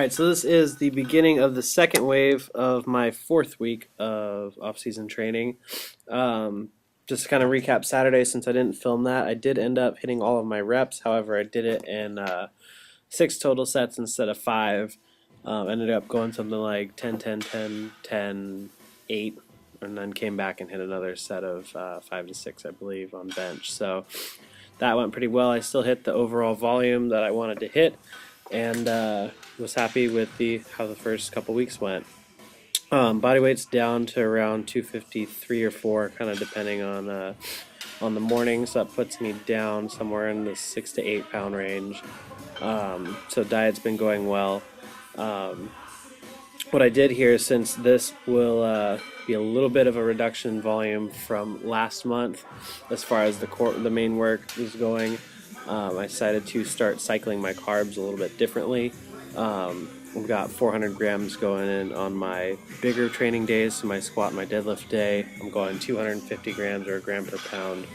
Alright, so this is the beginning of the second wave of my fourth week of off-season training. Just to kind of recap Saturday, since I didn't film that, I did end up hitting all of my reps. However, I did it in 6 total sets instead of 5. Ended up going something like 10, 10, 10, 10, 8, and then came back and hit another set of 5 to 6, I believe, on bench. So that went pretty well. I still hit the overall volume that I wanted to hit, and was happy with how the first couple weeks went. Body weight's down to around 253 or 4, kind of depending on the morning. So that puts me down somewhere in the 6 to 8 pound range. So diet's been going well. What I did here, since this will be a little bit of a reduction in volume from last month, as far as the main work is going, I decided to start cycling my carbs a little bit differently. We've got 400 grams going in on my bigger training days, so my squat and my deadlift day. I'm going 250 grams or a gram per pound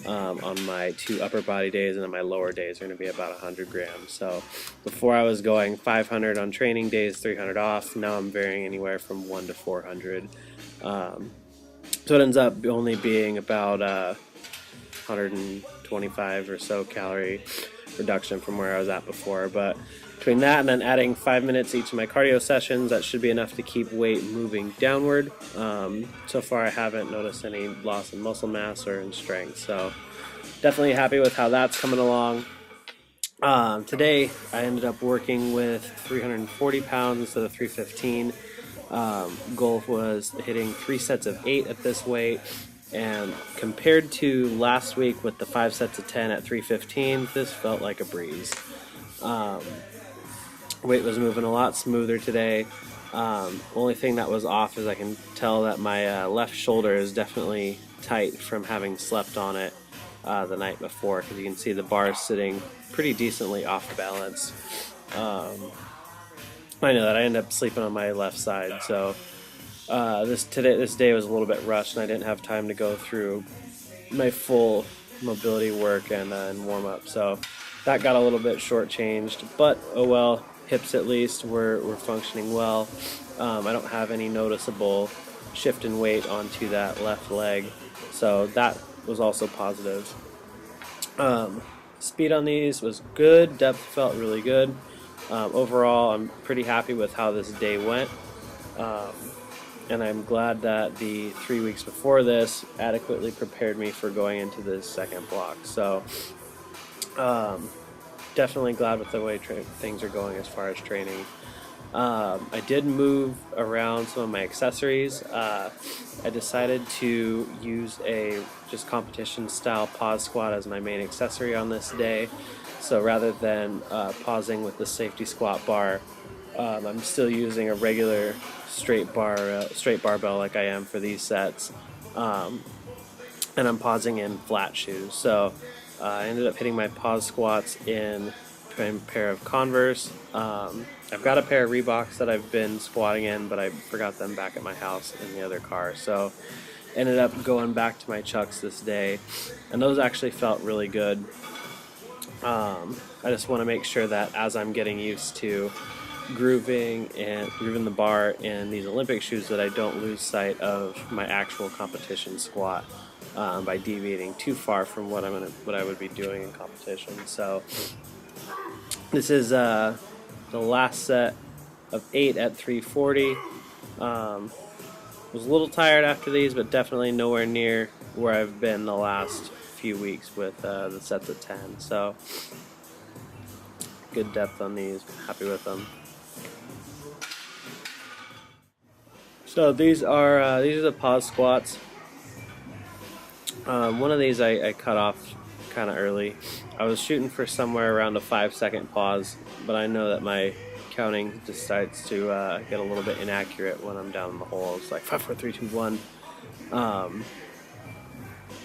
on my 2 upper body days, and then my lower days are going to be about 100 grams. So before I was going 500 on training days, 300 off. Now I'm varying anywhere from 1 to 400. So it ends up only being about 125 or so calorie reduction from where I was at before. But between that and then adding 5 minutes each of my cardio sessions, that should be enough to keep weight moving downward. So far I haven't noticed any loss in muscle mass or in strength, so definitely happy with how that's coming along. Today I ended up working with 340 pounds instead of 315. Goal was hitting 3 sets of 8 at this weight, and compared to last week with the 5 sets of 10 at 315, this felt like a breeze. Weight was moving a lot smoother today. Only thing that was off is I can tell that my left shoulder is definitely tight from having slept on it the night before, because you can see the bar is sitting pretty decently off balance. I know that I ended up sleeping on my left side, so this day was a little bit rushed, and I didn't have time to go through my full mobility work and warm up, so that got a little bit shortchanged. But oh well. Hips at least were functioning well. I don't have any noticeable shift in weight onto that left leg, so that was also positive. Speed on these was good. Depth felt really good. Overall, I'm pretty happy with how this day went, and I'm glad that the 3 weeks before this adequately prepared me for going into this second block. So definitely glad with the way things are going as far as training. I did move around some of my accessories. I decided to use a just competition style pause squat as my main accessory on this day. So rather than pausing with the safety squat bar, I'm still using a regular straight barbell like I am for these sets, and I'm pausing in flat shoes. So I ended up hitting my pause squats in a pair of Converse. I've got a pair of Reeboks that I've been squatting in, but I forgot them back at my house in the other car. So ended up going back to my Chucks this day, and those actually felt really good. I just want to make sure that as I'm getting used to grooving the bar in these Olympic shoes, that I don't lose sight of my actual competition squat by deviating too far from what I would be doing in competition. So this is the last set of 8 at 340. Was a little tired after these, but definitely nowhere near where I've been the last few weeks with the sets of 10. So good depth on these. Happy with them. So these are the pause squats. One of these I cut off kind of early. I was shooting for somewhere around a 5-second pause, but I know that my counting decides to get a little bit inaccurate when I'm down in the hole. It's like 5, 4, 3, 2, 1.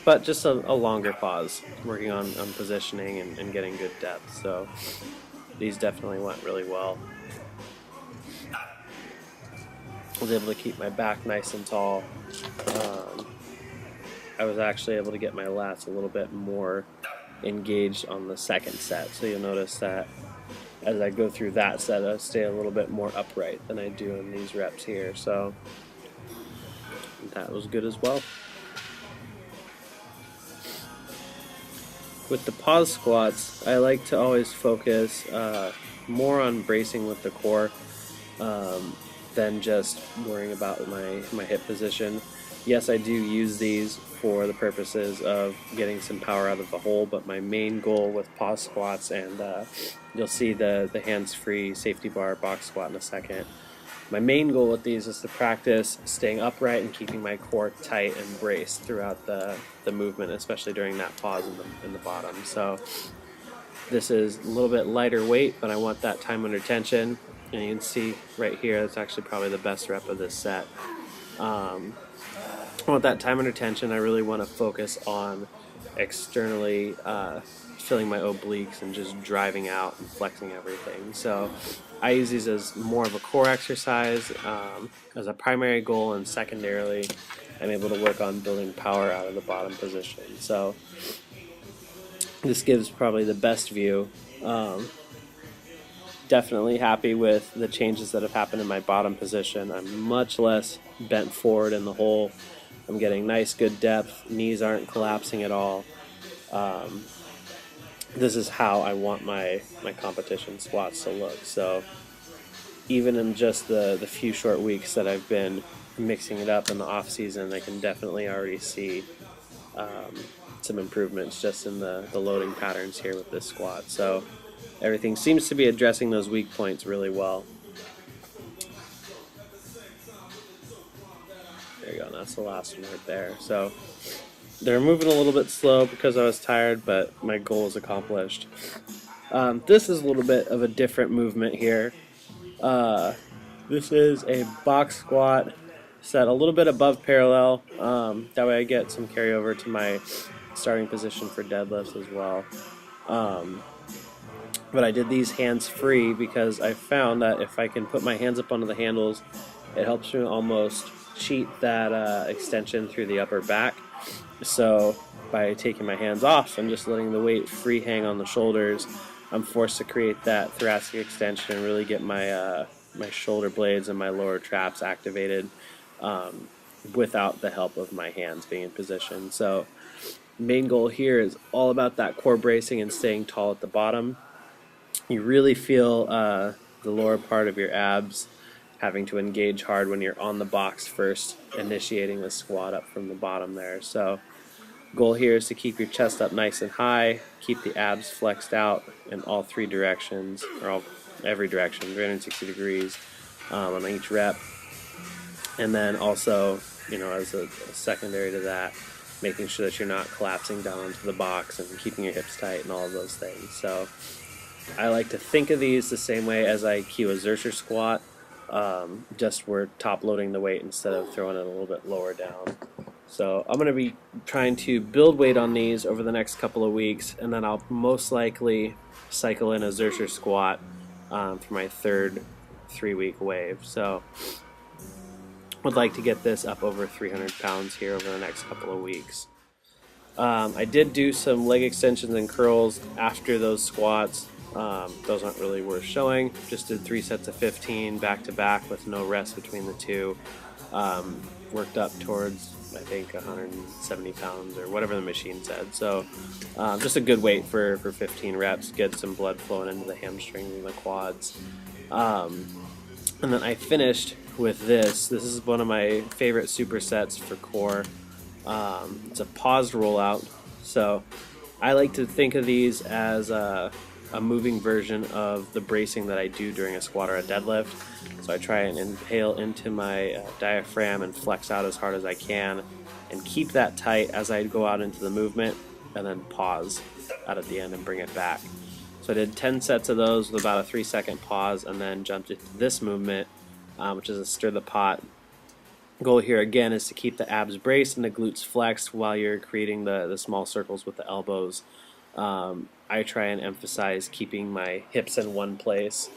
But just a longer pause, working on positioning and getting good depth. So these definitely went really well. I was able to keep my back nice and tall. I was actually able to get my lats a little bit more engaged on the second set. So you'll notice that as I go through that set, I stay a little bit more upright than I do in these reps here. So that was good as well. With the pause squats, I like to always focus more on bracing with the core than just worrying about my hip position. Yes, I do use these for the purposes of getting some power out of the hole, but my main goal with pause squats, and you'll see the hands-free safety bar box squat in a second, my main goal with these is to practice staying upright and keeping my core tight and braced throughout the movement, especially during that pause in the bottom. So this is a little bit lighter weight, but I want that time under tension. And you can see right here, that's actually probably the best rep of this set. I want that time under tension. I really want to focus on externally filling my obliques and just driving out and flexing everything. So I use these as more of a core exercise as a primary goal, and secondarily I'm able to work on building power out of the bottom position. So this gives probably the best view. Definitely happy with the changes that have happened in my bottom position. I'm much less bent forward in the hole. I'm getting nice good depth. Knees aren't collapsing at all. This is how I want my competition squats to look. So even in just the few short weeks that I've been mixing it up in the off season, I can definitely already see some improvements just in the loading patterns here with this squat. So everything seems to be addressing those weak points really well. There you go, and that's the last one right there. So they're moving a little bit slow because I was tired, but my goal is accomplished. This is a little bit of a different movement here. This is a box squat set a little bit above parallel. That way I get some carryover to my starting position for deadlifts as well. But I did these hands free because I found that if I can put my hands up onto the handles, it helps me almost cheat that extension through the upper back. So by taking my hands off and just letting the weight free hang on the shoulders, I'm forced to create that thoracic extension and really get my my shoulder blades and my lower traps activated without the help of my hands being in position. So main goal here is all about that core bracing and staying tall at the bottom. You really feel the lower part of your abs having to engage hard when you're on the box first, initiating the squat up from the bottom there. So goal here is to keep your chest up nice and high, keep the abs flexed out in all three directions, or every direction, 360 degrees on each rep. And then also, as a secondary to that, making sure that you're not collapsing down into the box and keeping your hips tight and all of those things. So I like to think of these the same way as I cue a Zercher squat, just we're top loading the weight instead of throwing it a little bit lower down. So I'm going to be trying to build weight on these over the next couple of weeks, and then I'll most likely cycle in a Zercher squat for my third 3-week wave. So would like to get this up over 300 pounds here over the next couple of weeks. I did do some leg extensions and curls after those squats. Those aren't really worth showing. Just did 3 sets of 15 back to back with no rest between the two. Worked up towards, I think, 170 pounds or whatever the machine said. So just a good weight for 15 reps, get some blood flowing into the hamstrings and the quads. And then I finished with this. This is one of my favorite supersets for core. It's a paused rollout. So I like to think of these as a moving version of the bracing that I do during a squat or a deadlift. So I try and inhale into my diaphragm and flex out as hard as I can and keep that tight as I go out into the movement, and then pause out at the end and bring it back. So I did 10 sets of those with about a 3-second pause, and then jumped into this movement, which is a stir the pot. Goal here again is to keep the abs braced and the glutes flexed while you're creating the small circles with the elbows. I try and emphasize keeping my hips in one place,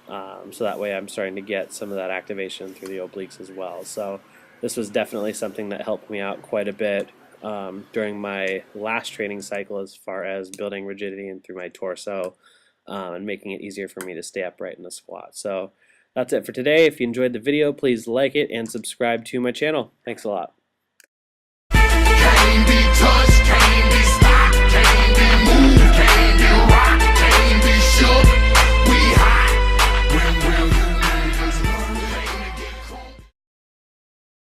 so that way I'm starting to get some of that activation through the obliques as well. So this was definitely something that helped me out quite a bit during my last training cycle as far as building rigidity and through my torso. and making it easier for me to stay upright in the squat. So that's it for today. If you enjoyed the video, please like it and subscribe to my channel. Thanks a lot.